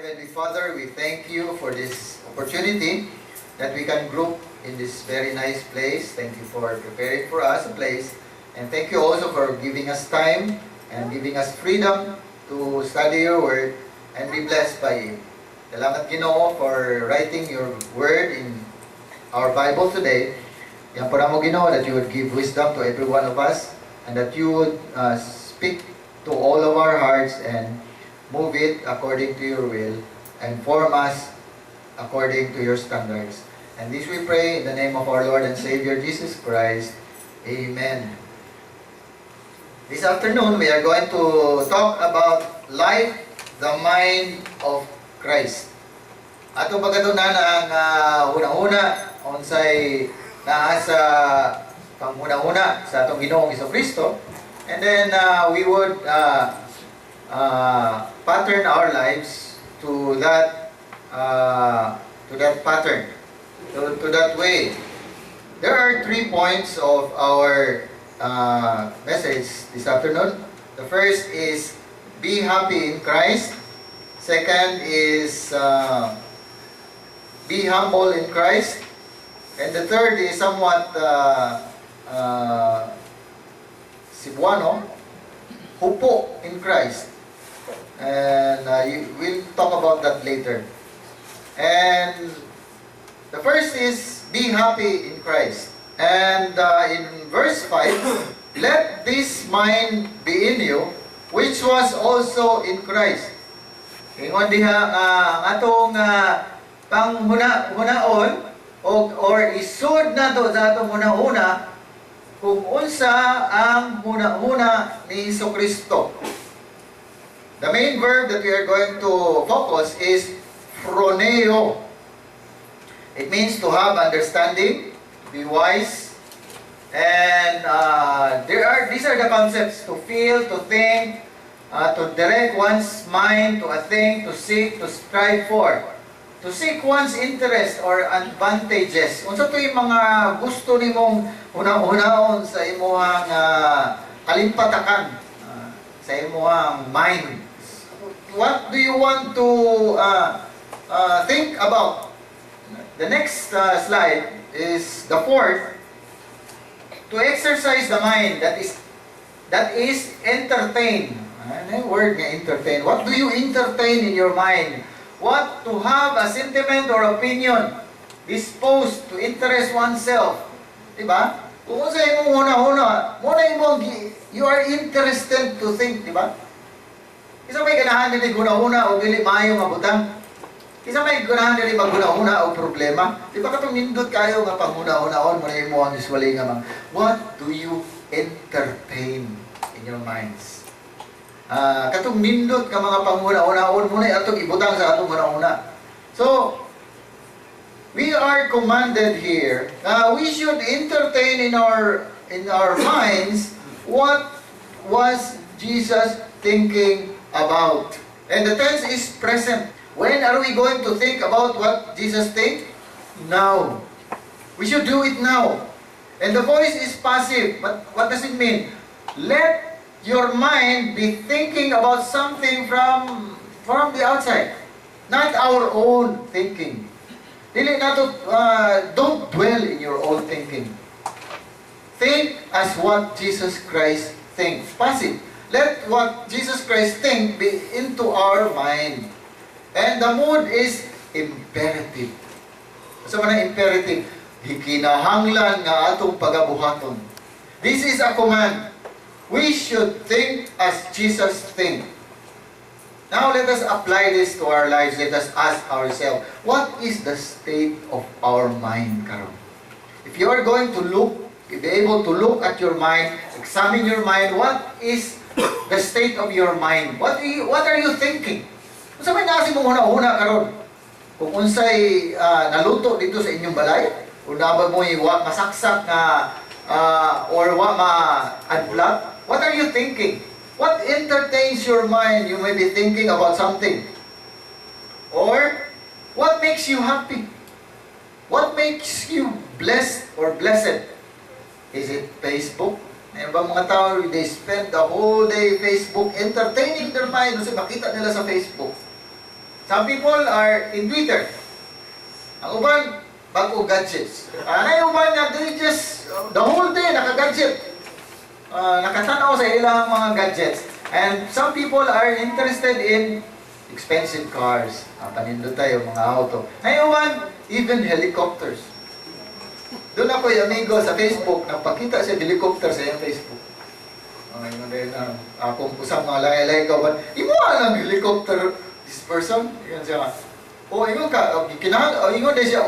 Heavenly Father, we thank you for this opportunity that we can group in this very nice place. Thank you for preparing for us a place. And thank you also for giving us time and giving us freedom to study your word and be blessed by you. Salamat Ginoo for writing your word in our Bible today. Yan po na mo Ginoo, that you would give wisdom to every one of us and that you would speak to all of our hearts and move it according to your will and form us according to your standards. And this we pray in the name of our Lord and Savior Jesus Christ. Amen. This afternoon we are going to talk about life, the mind of Christ. Ato pagkatunan ang una-una unsay naa sa panguna-una sa atong Ginoong Jesucristo, and then we would pattern our lives to that pattern, to that way. There are 3 points of our message this afternoon. The first is be happy in Christ. Second is be humble in Christ. And the third is somewhat Cebuano, hupo in Christ. And we'll talk about that later. And the first is be happy in Christ. And in verse 5, let this mind be in you, which was also in Christ. Ingon diha ang atong panghuna-hunaon or isud nato sa atong huna-huna kung unsa ang huna-huna ni Jesucristo. The main verb that we are going to focus is phroneo. It means to have understanding, to be wise, and these are the concepts: to feel, to think, to direct one's mind to a thing, to seek, to strive for, to seek one's interest or advantages. Unsa to yung mga gusto nimong una-unaon sa imuhang kalimpatakan, sa imuhang mind. What do you want to think about? The next slide is the fourth. To exercise the mind, that is entertain. Ano yung word nga entertain? What do you entertain in your mind? What to have a sentiment or opinion disposed to interest oneself. Diba? Kung sa imong huna-huna, you are interested to think, diba? Isa may ganahan nila guna-huna o dili maayo nga butang. Isa may ganahan nila maghuna-huna o problema. Diba katong nindot kayo nga panghuna-hunaon mo na imo ang usually nga mga, what do you entertain in your minds? Katong nindot ka mga panghuna-hunaon mo na atong ibutang sa atong huna-huna. So, we are commanded here, we should entertain in our minds what was Jesus thinking about. And the tense is present. When are we going to think about what Jesus think? Now. We should do it now. And the voice is passive. But what does it mean? Let your mind be thinking about something from the outside, not our own thinking. Dili nato, don't dwell in your own thinking. Think as what Jesus Christ thinks. Passive. Let what Jesus Christ think be into our mind. And the mood is imperative. So man imperative, gikinahanglan nga atong pagabuhaton. This is a command. We should think as Jesus think. Now let us apply this to our lives. Let us ask ourselves, what is the state of our mind karon? If you are going to be able to look at your mind, examine your mind, what is the state of your mind? What are you thinking? Kung sa may nasi mong huna-huna karon, kung unsay naluto dito sa inyong balay, kung nabag mo yung masaksak na or ma-adblock, what are you thinking? What entertains your mind? You may be thinking about something. Or, what makes you happy? What makes you blessed or blessed? Is it Facebook? May ba mga tao, they spend the whole day Facebook entertaining their mind kasi makita nila sa Facebook. Some people are in Twitter. Ang uban, bago gadgets. Ang uban nga, they just, the whole day, naka-gadget. Nakatanaw sa ilang mga gadgets. And some people are interested in expensive cars. Panindot tayo, mga auto. Ngayon, even helicopters. Doon ako yung amigo sa Facebook, nagpakita siya helicopter sa iyong Facebook. Kung usang mga lay-lay ka ba, imuha lang helicopter this person. Yan siya. Ingon ka, ingon din siya,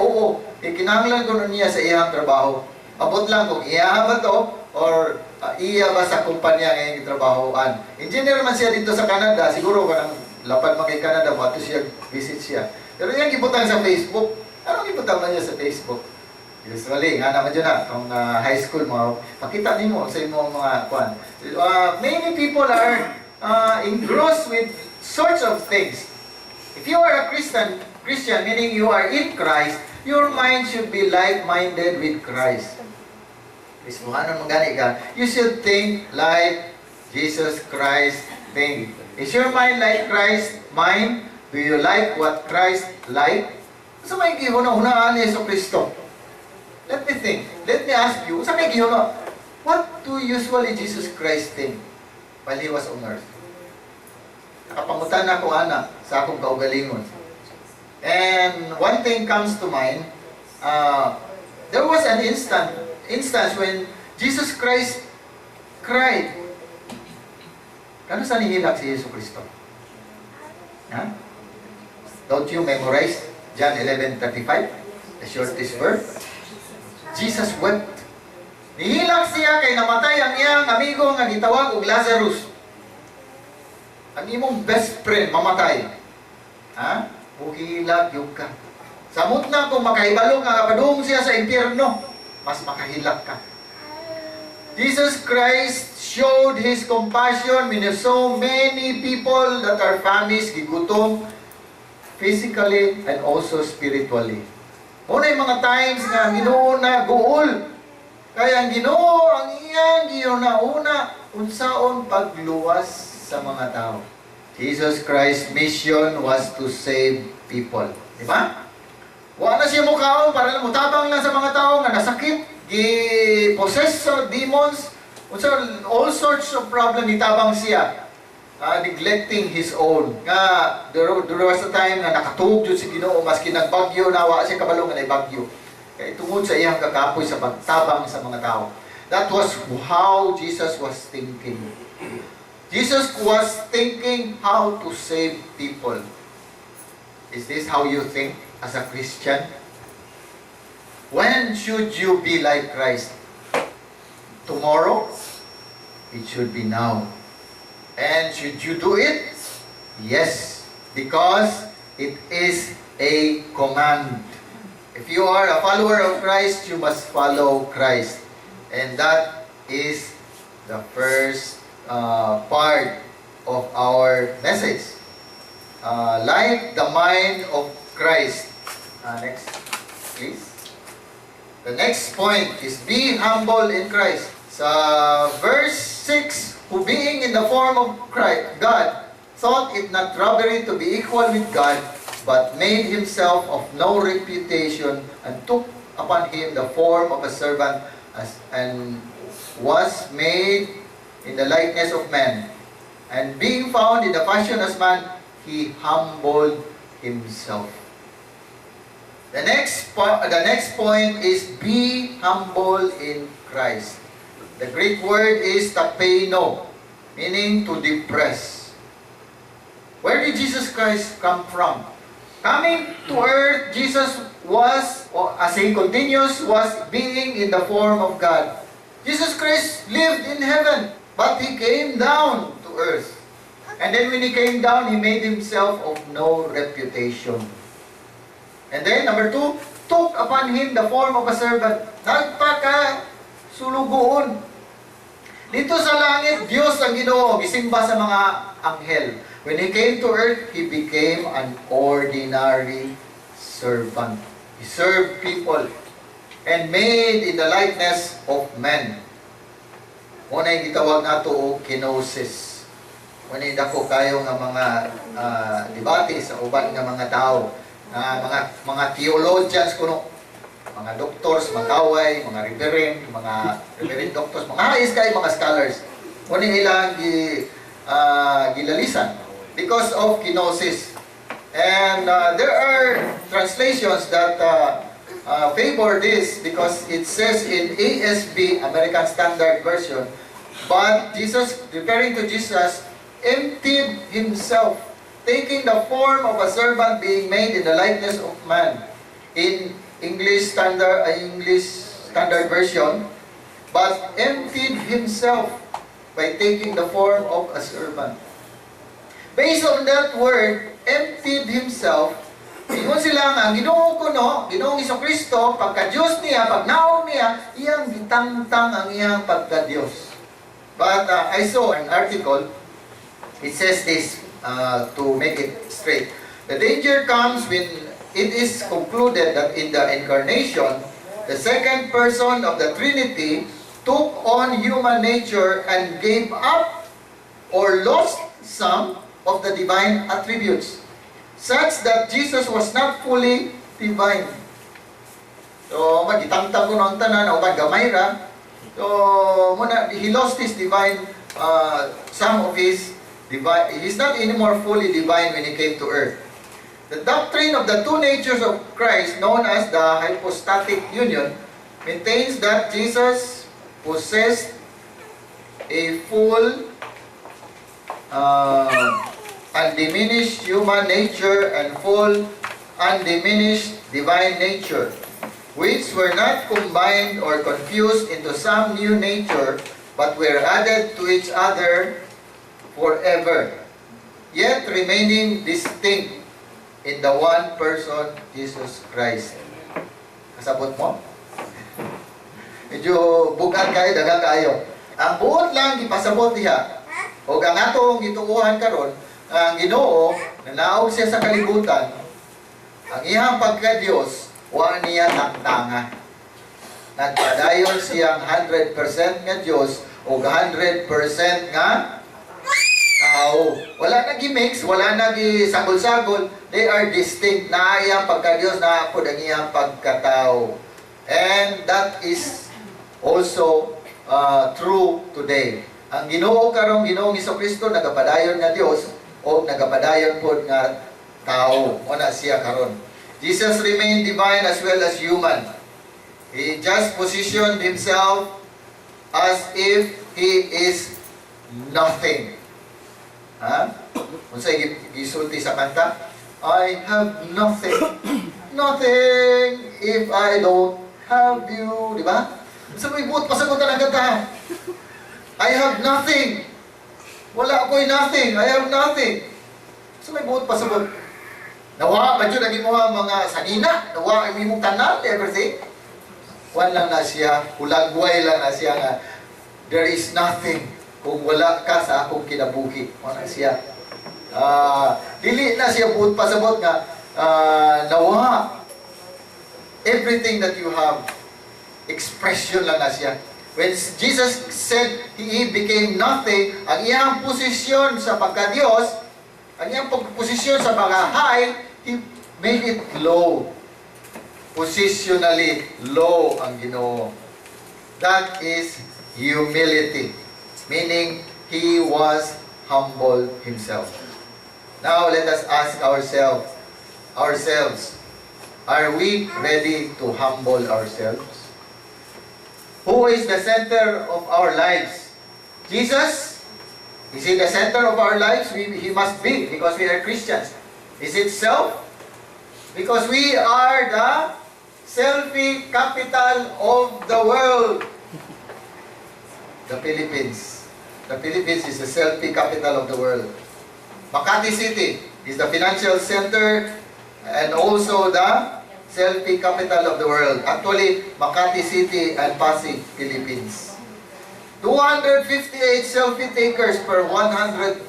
kinahanglan ko niya sa iyang trabaho. Abot lang kung iya ba to, or iya ba sa kumpanya ngayong trabahoan. Engineer man siya dito sa Canada, siguro ka nang lapad man kay Canada, mato siya, visit siya. Pero yung ibutang sa Facebook, anong ibutang man niya sa Facebook? Usually, nga naman dyan kung high school mo, pakita niyo sa imo mga kwan. Many people are engrossed with sorts of things. If you are a Christian, meaning you are in Christ, your mind should be like-minded with Christ. Is mo ano magani ka? You should think like Jesus Christ think. Is your mind like Christ mind? Do you like what Christ like? Sa may gihuna-hunaan ni Yesu Kristo. Let me think. Let me ask you, sa may gihuna, what do usually Jesus Christ think while He was on earth? Nakapangutan na ko ana sa akong kaugalingon. And one thing comes to mind, there was an instance when Jesus Christ cried. Kano sa nihilak si Yesu Kristo? Don't you memorize John 11:35? The shortest verse. Jesus wept. Nihilak siya kay namatay ang iyang amigo nga gitawag og Lazarus. Ang imong best friend mamatay. Buhilak yung ka. Samot na kung makahibalo nga kapadung siya sa impyerno, mas makahilak ka. Jesus Christ showed His compassion when so many people that are famished, gigutom, physically and also spiritually. Una yung mga times nga ang Ginoo na guol. Kaya ang Ginoo, ang iyang gihuna-una, unsaon pagluwas sa mga tao. Jesus Christ's mission was to save people. Diba? Wala na siya mukhaon para lang mutabang lang sa mga tao nga nasakit, gi-possess sa demons, all sorts of problem itabang siya. Neglecting his own. Nga, there was a time na nakatug yun si Ginoo, maski nagbagyo, nawa siya kabalo nga naibagyo. Kaya tungod sa iyang kakapoy sa pagtabang sa mga tao. That was how Jesus was thinking. Jesus was thinking how to save people. Is this how you think as a Christian? When should you be like Christ? Tomorrow? It should be now. And should you do it? Yes, because it is a command. If you are a follower of Christ, you must follow Christ. And that is the first part of our message. Like the mind of Christ. Next, please. The next point is be humble in Christ. Sa verse 6, who being in the form of Christ, God, thought it not robbery to be equal with God, but made himself of no reputation, and took upon him the form of a servant, and was made in the likeness of man. And being found in the fashion as man, he humbled himself. The next point is be humble in Christ. The Greek word is tapeino, meaning to depress. Where did Jesus Christ come from? Coming to earth, Jesus was, as He continues, was being in the form of God. Jesus Christ lived in heaven, but He came down to earth. And then when He came down, He made Himself of no reputation. And then, number 2, took upon Him the form of a servant. Nagpaka-sulugoon. Dito sa langit, Diyos ang Ginoo, gisimba sa mga anghel. When He came to earth, He became an ordinary servant. He served people and made in the likeness of men. Una'y gitawag nato o kenosis. Una'y dako kayo nga mga debate sa uban nga mga tao, mga theologians kuno, mga doctors, mga kaway, mga reverend doctors, mga hais kay mga scholars. Muna ilang gilalisan because of kenosis. And there are translations that favor this because it says in ASB, American Standard Version, but Jesus, referring to Jesus, emptied himself, taking the form of a servant, being made in the likeness of man. In English Standard Version, but emptied himself by taking the form of a servant. Based on that word, emptied himself, ingon sila nga, Ginoo ko no, Ginoong Jesucristo, pagka-Diyos niya, pag naong niya, iyang gitangtang ang iyang pagka-Diyos. But I saw an article, it says this, to make it straight. The danger comes when it is concluded that in the incarnation, the second person of the Trinity took on human nature and gave up or lost some of the divine attributes, such that Jesus was not fully divine. So, magitangtang ko ng tanan, o gamay ra. So, he lost his divine, some of his divine, he's not anymore fully divine when he came to earth. The doctrine of the two natures of Christ, known as the hypostatic union, maintains that Jesus possessed a full, undiminished human nature and full, undiminished divine nature, which were not combined or confused into some new nature, but were added to each other forever, yet remaining distinct in the one person, Jesus Christ. Kasabot mo? Medyo bugat kayo, dagang kayo. Ang buot lang ipasabot diha, o ang atong gituuhan karon, ang Ginoo, nanaog siya sa kalibutan, ang iyang pagka-Diyos, wa niya tangtanga. Nagpadayon siyang 100% nga Diyos, o 100% nga tao. Wala na gi-mix, wala na gi-sagol-sagol. They are distinct. Na iyang pagka-Diyos, na po ang iyang pagkatao. And that is also true today. Ang Ginoo karong Ginoong Jesucristo, nagapadayon nga Diyos, o nagapadayon po nga tao. O na siya karon. Jesus remained divine as well as human. He just positioned himself as if he is nothing. Ha? Kung sa'yo gisulti sa kanta, I have nothing. Nothing if I don't have you. Di ba? Sa may buot pasagutan ang kanta. I have nothing. Wala ako'y nothing. I have nothing. Sa may buot pasagot. Nawa, medyo naging mga sanina. Nawa, ang imong tanan, everything. Wan lang na siya. Hulagway lang na siya nga. There is nothing kung wala ka sa akong kinabuhi. Wala siya. Dili na siya buot pasabot nga, nawa, everything that you have, expression lang na siya. When Jesus said he became nothing, ang iyang posisyon sa pagka-Diyos, ang iyang posisyon sa mga high, he made it low. Positionally low ang Ginoo. That is humility. Meaning, he was humble himself. Now, let us ask ourselves, are we ready to humble ourselves? Who is the center of our lives? Jesus? Is he the center of our lives? He must be, because we are Christians. Is it self? Because we are the selfie capital of the world. The Philippines. The Philippines is the selfie capital of the world. Makati City is the financial center and also the selfie capital of the world. Actually, Makati City and Pasig, Philippines. 258 selfie takers per 100,000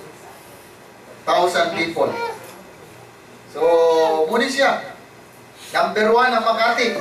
people. So, muna siya. Number 1 ang Makati.